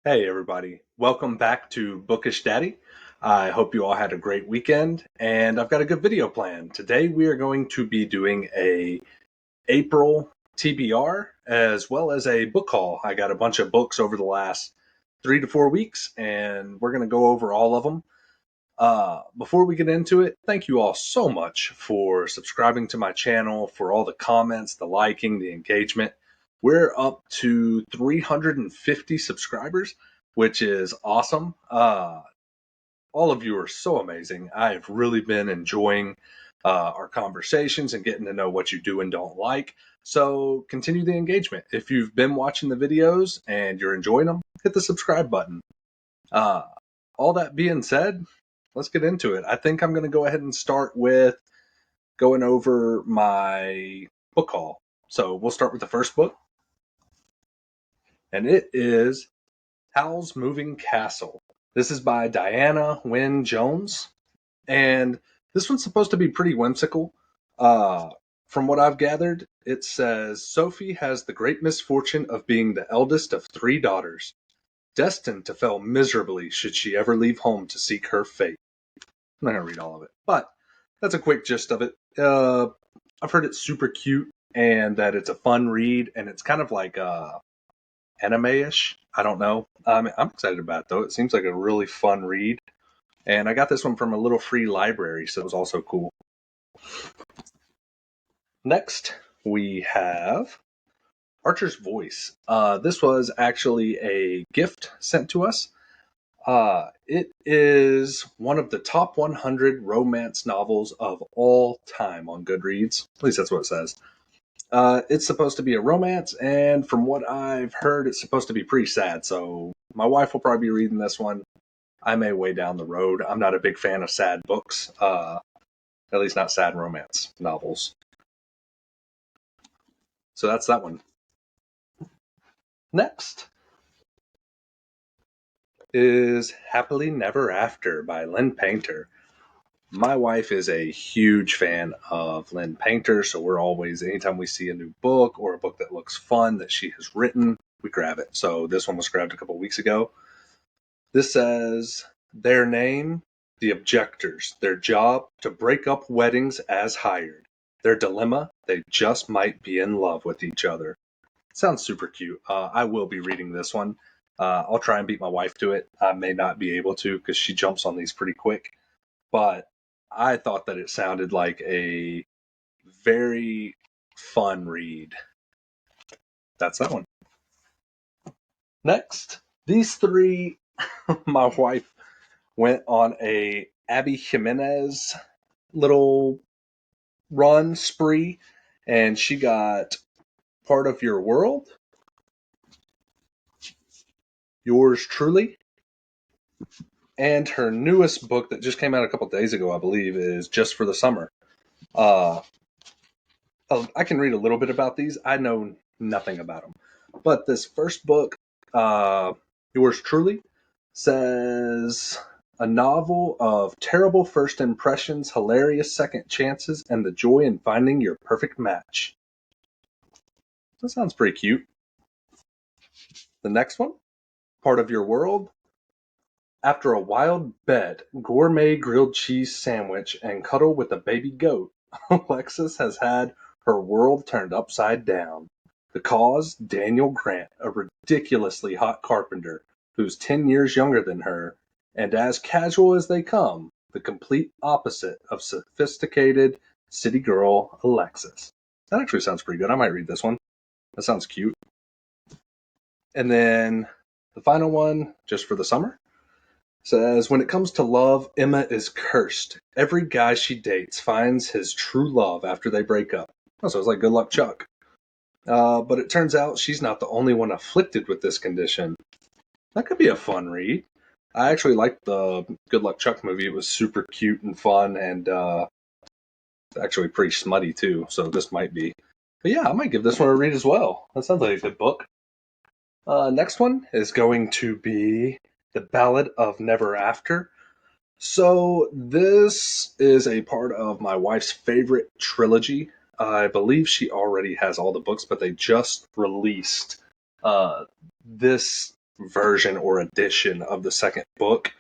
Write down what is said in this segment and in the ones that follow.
Hey everybody, welcome back to Bookish Daddy. I hope you all had a great weekend and I've got a good video planned. Today we are going to be doing a April TBR as well as a book haul. I got a bunch of books over the last 3 to 4 weeks and we're going to go over all of them. Before we get into it, thank you all so much for subscribing to my channel, for all the comments, the liking, the engagement. We're up to 350 subscribers, which is awesome. All of you are so amazing. I've really been enjoying our conversations and getting to know what you do and don't like. So continue the engagement. If you've been watching the videos and you're enjoying them, hit the subscribe button. Uh, all that being said, let's get into it. I think I'm going to go ahead and start with going over my book haul. So we'll start with the first book, and it is Howl's Moving Castle. This is by Diana Wynne Jones, and this one's supposed to be pretty whimsical. From what I've gathered, it says Sophie has the great misfortune of being the eldest of three daughters, destined to fail miserably should she ever leave home to seek her fate. I'm not going to read all of it, but that's a quick gist of it. I've heard it's super cute and that it's a fun read, and it's kind of like anime-ish. I don't know. I'm excited about it, though. It seems like a really fun read. And I got this one from a little free library, so it was also cool. Next, we have Archer's Voice. This was actually a gift sent to us. It is one of the top 100 romance novels of all time on Goodreads. At least that's what it says. It's supposed to be a romance, and from what I've heard, it's supposed to be pretty sad. So my wife will probably be reading this one. I may way down the road. I'm not a big fan of sad books, at least not sad romance novels. So that's that one. Next is Happily Never After by Lynn Painter. My wife is a huge fan of Lynn Painter, so we're always, anytime we see a new book or a book that looks fun that she has written, we grab it. So this one was grabbed a couple weeks ago. This says, their name, the objectors, their job, to break up weddings as hired. Their dilemma, they just might be in love with each other. Sounds super cute. I will be reading this one. I'll try and beat my wife to it. I may not be able to because she jumps on these pretty quick. But I thought that it sounded like a very fun read. That's that one. Next, these three, my wife went on a Abby Jimenez little run spree, and she got Part of Your World, Yours Truly, and her newest book that just came out a couple days ago, I believe, is Just for the Summer. I can read a little bit about these. I know nothing about them. But this first book, Yours Truly, says a novel of terrible first impressions, hilarious second chances, and the joy in finding your perfect match. That sounds pretty cute. The next one, Part of Your World. After a wild bet, gourmet grilled cheese sandwich, and cuddle with a baby goat, Alexis has had her world turned upside down. The cause, Daniel Grant, a ridiculously hot carpenter who's 10 years younger than her, and as casual as they come, the complete opposite of sophisticated city girl Alexis. That actually sounds pretty good. I might read this one. That sounds cute. And then the final one, Just for the Summer, says, when it comes to love, Emma is cursed. Every guy she dates finds his true love after they break up. Oh, so it's like Good Luck Chuck. But it turns out she's not the only one afflicted with this condition. That could be a fun read. I actually liked the Good Luck Chuck movie. It was super cute and fun, and actually pretty smutty too, so this might be. But yeah, I might give this one a read as well. That sounds like a good book. Next one is going to be The Ballad of Never After. So this is a part of my wife's favorite trilogy. I believe she already has all the books, but they just released this version or edition of the second book.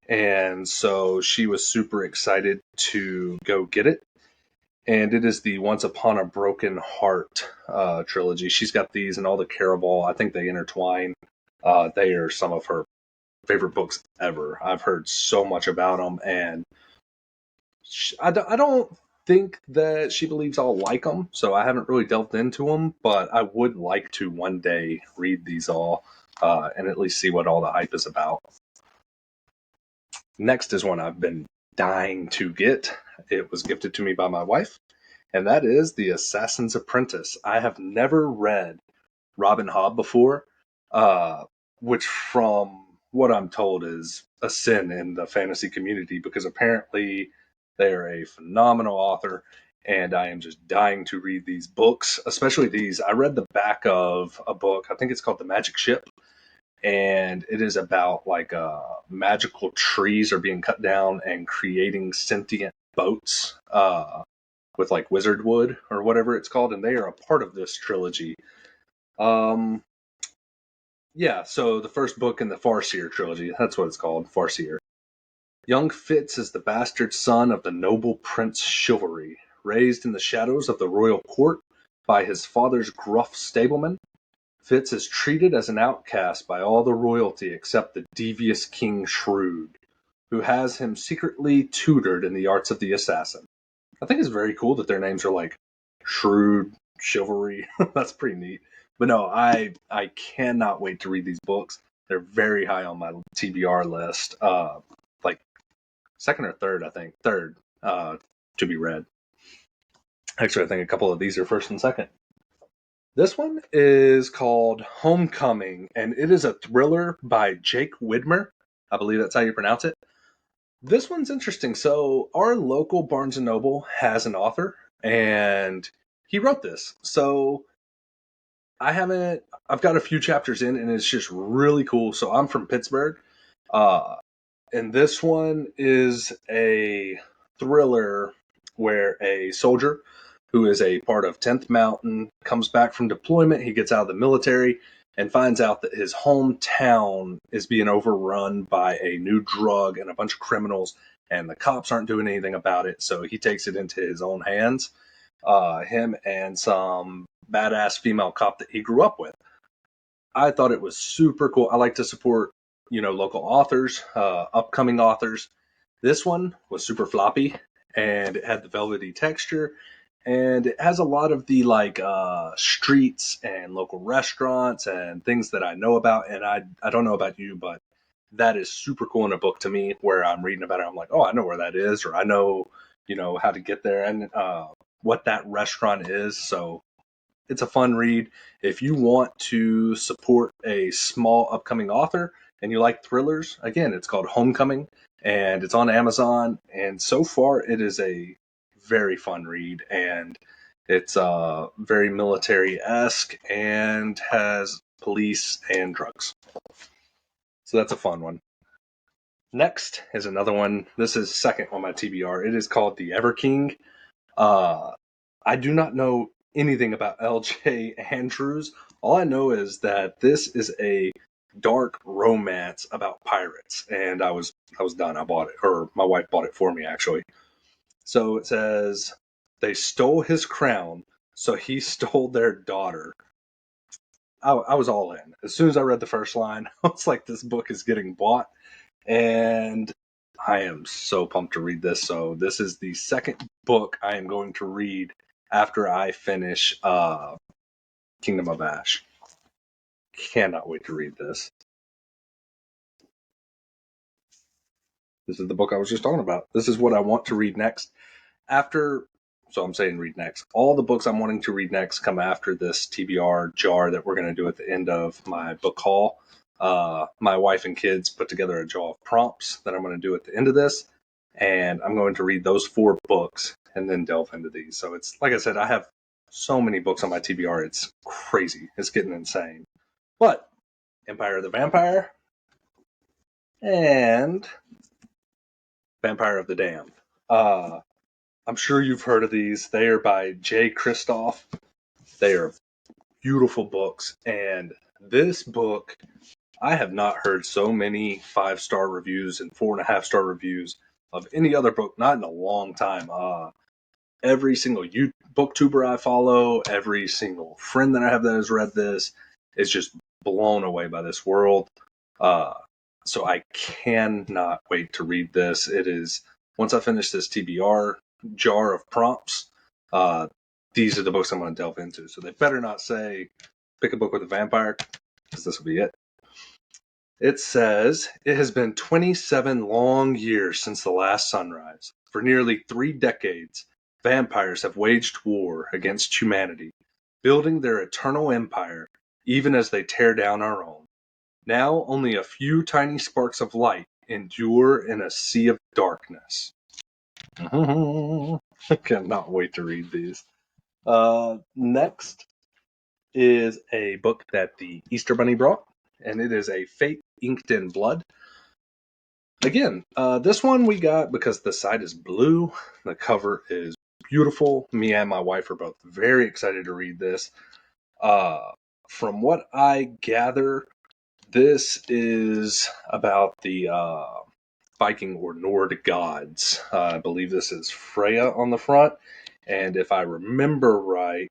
And so she was super excited to go get it. And it is the Once Upon a Broken Heart trilogy. She's got these and all the Caraval. I think they intertwine. They are some of her favorite books ever. I've heard so much about them, and I don't think that she believes I'll like them, so I haven't really delved into them, but I would like to one day read these all and at least see what all the hype is about. Next is one I've been dying to get. It was gifted to me by my wife, and that is The Assassin's Apprentice. I have never read Robin Hobb before, which from what I'm told is a sin in the fantasy community because apparently they're a phenomenal author, and I am just dying to read these books, especially these. I read the back of a book, I think it's called The Magic Ship, and it is about like magical trees are being cut down and creating sentient boats with like wizard wood or whatever it's called, and they are a part of this trilogy. Um, yeah, so the first book in the Farseer trilogy, that's what it's called, Farseer. Young Fitz is the bastard son of the noble Prince Chivalry, raised in the shadows of the royal court by his father's gruff stableman. Fitz is treated as an outcast by all the royalty except the devious King Shrewd, who has him secretly tutored in the arts of the assassin. I think it's very cool that their names are like Shrewd, Chivalry. That's pretty neat. But no, I cannot wait to read these books. They're very high on my TBR list. Like second or third, I think. Third to be read. Actually, I think a couple of these are first and second. This one is called Homecoming, and it is a thriller by Jake Widmer. I believe that's how you pronounce it. This one's interesting. So our local Barnes & Noble has an author, and he wrote this. So I've got a few chapters in, and it's just really cool. So I'm from Pittsburgh, uh, and this one is a thriller where a soldier who is a part of 10th Mountain comes back from deployment. He gets out of the military and finds out that his hometown is being overrun by a new drug and a bunch of criminals, and the cops aren't doing anything about it. So he takes it into his own hands, him and some badass female cop that he grew up with. I thought it was super cool. I like to support, local authors, upcoming authors. This one was super floppy, and it had the velvety texture, and it has a lot of the like streets and local restaurants and things that I know about. And I don't know about you, but that is super cool in a book to me where I'm reading about it. I'm like, oh, I know where that is, or I know, how to get there and what that restaurant is. So it's a fun read. If you want to support a small upcoming author and you like thrillers, again, it's called Homecoming and it's on Amazon. And so far, it is a very fun read, and it's very military-esque and has police and drugs. So that's a fun one. Next is another one. This is second on my TBR. It is called The Ever King. I do not know anything about L.J. Andrews. All I know is that this is a dark romance about pirates, and I was done. I bought it, or my wife bought it for me actually. So it says they stole his crown, so he stole their daughter. I was all in. As soon as I read the first line, I was like, this book is getting bought, and I am so pumped to read this. So this is the second book I am going to read after I finish Kingdom of Ash. Cannot wait to read this. This is the book I was just talking about. This is what I want to read next. So I'm saying read next. All the books I'm wanting to read next come after this TBR jar that we're going to do at the end of my book haul. My wife and kids put together a jar of prompts that I'm going to do at the end of this, and I'm going to read those 4 books and then delve into these. So it's, like I said, I have so many books on my TBR. It's crazy. It's getting insane. But Empire of the Vampire and Vampire of the Damned. I'm sure you've heard of these. They are by Jay Kristoff. They are beautiful books. And this book I have not heard so many 5-star reviews and 4.5-star reviews of any other book, not in a long time. Every single booktuber I follow, every single friend that I have that has read this is just blown away by this world. Uh, so I cannot wait to read this. It is, once I finish this TBR jar of prompts, uh, these are the books I'm going to delve into. So they better not say pick a book with a vampire, because this will be it. It says, it has been 27 long years since the last sunrise. For nearly 3 decades, vampires have waged war against humanity, building their eternal empire even as they tear down our own. Now only a few tiny sparks of light endure in a sea of darkness. I cannot wait to read these. Next is a book that the Easter Bunny brought, and it is a Fate Inked in Blood. Again, this one we got because the side is blue, the cover is beautiful. Me and my wife are both very excited to read this. From what I gather, this is about the Viking or Nord gods. I believe this is Freya on the front, and if I remember right,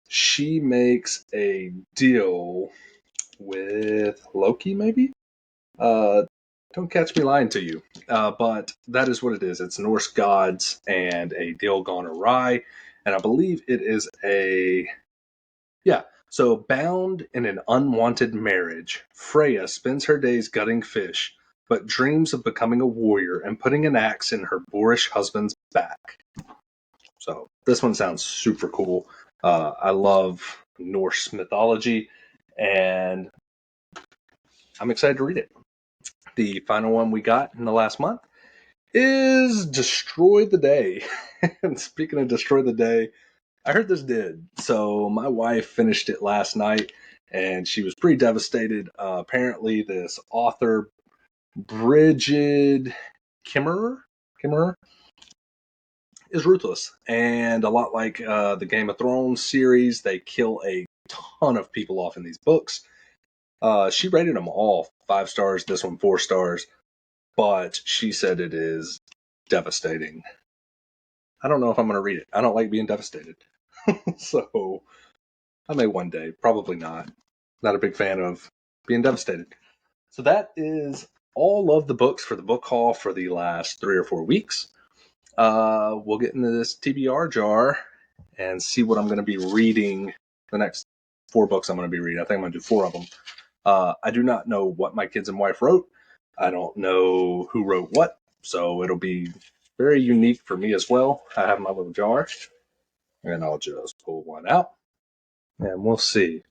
she makes a deal with Loki, maybe? Don't catch me lying to you. But that is what it is. It's Norse gods and a deal gone awry. And I believe it is a. Yeah. So, bound in an unwanted marriage, Freya spends her days gutting fish, but dreams of becoming a warrior and putting an axe in her boorish husband's back. So, this one sounds super cool. I love Norse mythology, and I'm excited to read it. The final one we got in the last month is Destroy the Day. And speaking of Destroy the Day, I heard this did. So my wife finished it last night, and she was pretty devastated. Apparently, this author, Bridget Kimmerer, is ruthless. And a lot like the Game of Thrones series, they kill a ton of people off in these books. She rated them all 5 stars, this one 4 stars. But she said it is devastating. I don't know if I'm going to read it. I don't like being devastated. So I may one day. Probably not. Not a big fan of being devastated. So that is all of the books for the book haul for the last 3 or 4 weeks. We'll get into this TBR jar and see what I'm going to be reading. The next 4 books I'm going to be reading. I think I'm going to do 4 of them. I do not know what my kids and wife wrote. I don't know who wrote what, so it'll be very unique for me as well. I have my little jar, and I'll just pull one out, and we'll see.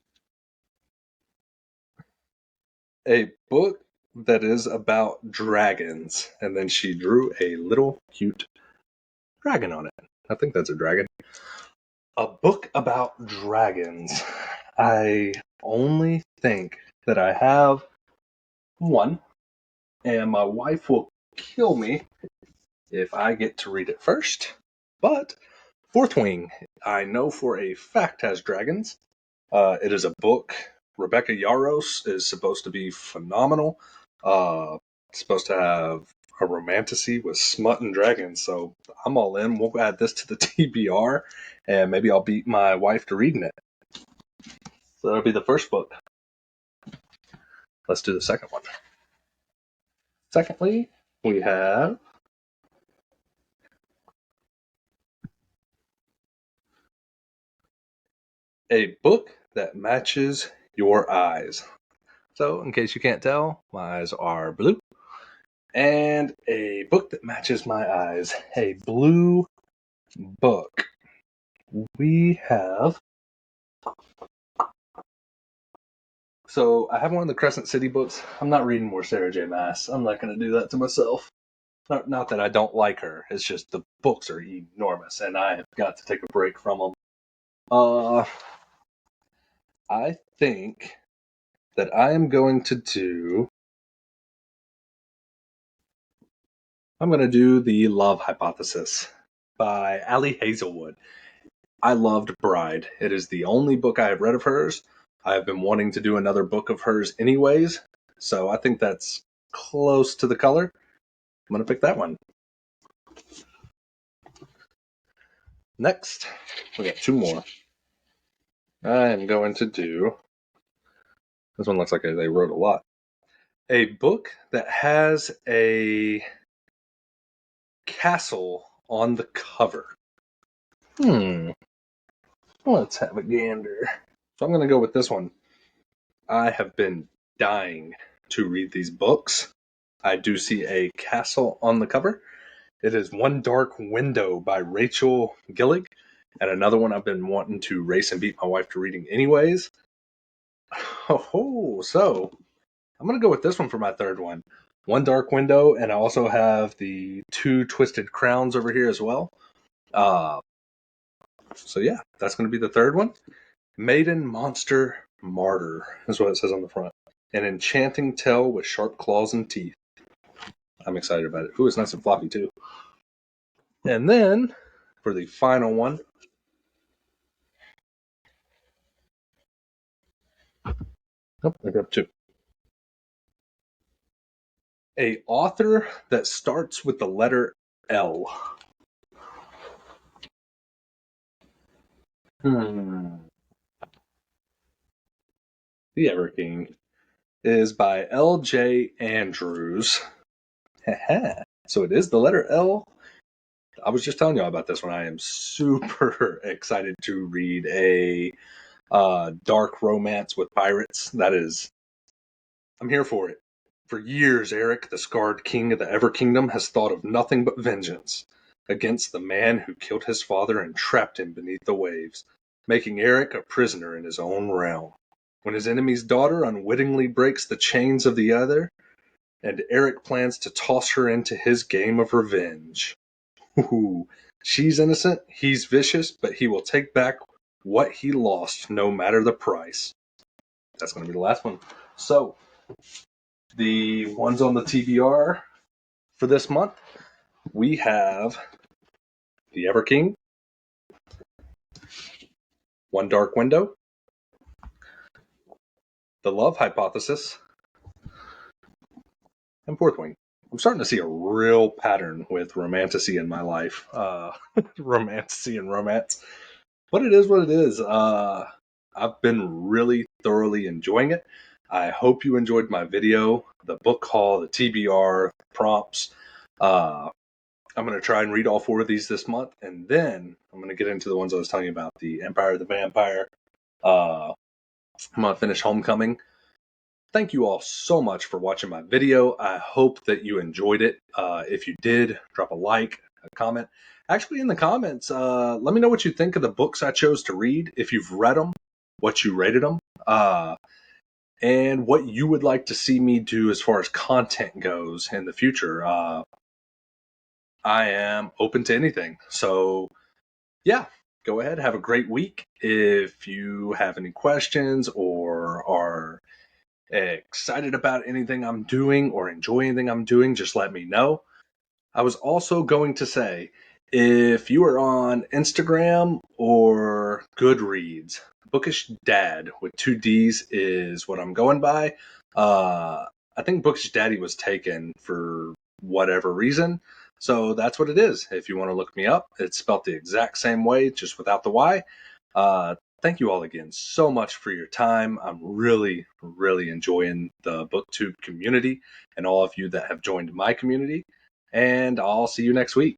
A book that is about dragons, and then she drew a little cute dragon on it. I think that's a dragon. A book about dragons. I only think that I have one, and my wife will kill me if I get to read it first. But Fourth Wing, I know for a fact, has dragons. It is a book. Rebecca Yarros is supposed to be phenomenal. It's supposed to have a romantasy with smut and dragons, so I'm all in. We'll add this to the TBR, and maybe I'll beat my wife to reading it. So that'll be the first book. Let's do the second one. Secondly, we have a book that matches your eyes. So, in case you can't tell, my eyes are blue. And a book that matches my eyes. A blue book. We have. So, I have one of the Crescent City books. I'm not reading more Sarah J. Maas. I'm not going to do that to myself. Not that I don't like her. It's just the books are enormous, and I have got to take a break from them. I think that I am going to do. I'm going to do The Love Hypothesis by Ali Hazelwood. I loved Bride. It is the only book I have read of hers. I have been wanting to do another book of hers anyways, So I think that's close to the color. I'm going to pick that one. Next, we got two more. I am going to do, this one looks like they wrote a lot. A book that has a castle on the cover. Let's have a gander. So I'm going to go with this one. I have been dying to read these books. I do see a castle on the cover. It is One Dark Window by Rachel Gillig, and another one I've been wanting to race and beat my wife to reading anyways. Oh, so I'm going to go with this one for my third one. One Dark Window, and I also have the Two Twisted Crowns over here as well. So yeah, that's going to be the third one. Maiden Monster Martyr is what it says on the front. An enchanting tale with sharp claws and teeth. I'm excited about it. Ooh, it's nice and floppy too. And then, for the final one, I got two. A author that starts with the letter L. The Everking is by L.J. Andrews. So it is the letter L. I was just telling you all about this one. I am super excited to read a dark romance with pirates. I'm here for it. For years, Eric, the scarred king of the Ever Kingdom, has thought of nothing but vengeance against the man who killed his father and trapped him beneath the waves, making Eric a prisoner in his own realm. When his enemy's daughter unwittingly breaks the chains of the other, and Eric plans to toss her into his game of revenge. Ooh, she's innocent, he's vicious, but he will take back what he lost, no matter the price. That's going to be the last one. So, the ones on the TBR for this month, we have The Ever King, One Dark Window, The Love Hypothesis, and Fourth Wing. I'm starting to see a real pattern with romantasy in my life. Romantasy and romance. But it is what it is. I've been really thoroughly enjoying it. I hope you enjoyed my video, the book haul, the TBR, prompts. I'm going to try and read all four of these this month, and then I'm going to get into the ones I was telling you about, the Empire of the Vampire. I'm going to finish Homecoming. Thank you all so much for watching my video. I hope that you enjoyed it. If you did, drop a like, a comment. Actually, in the comments, let me know what you think of the books I chose to read. If you've read them, what you rated them, and what you would like to see me do as far as content goes in the future. I am open to anything. So, yeah, go ahead. Have a great week. If you have any questions or are excited about anything I'm doing or enjoy anything I'm doing, just let me know. I was also going to say, if you are on Instagram or Goodreads, Bookish Dad with two D's is what I'm going by. I think Bookish Daddy was taken for whatever reason. So that's what it is. If you want to look me up, it's spelled the exact same way, just without the Y. Thank you all again so much for your time. I'm really, really enjoying the BookTube community and all of you that have joined my community. And I'll see you next week.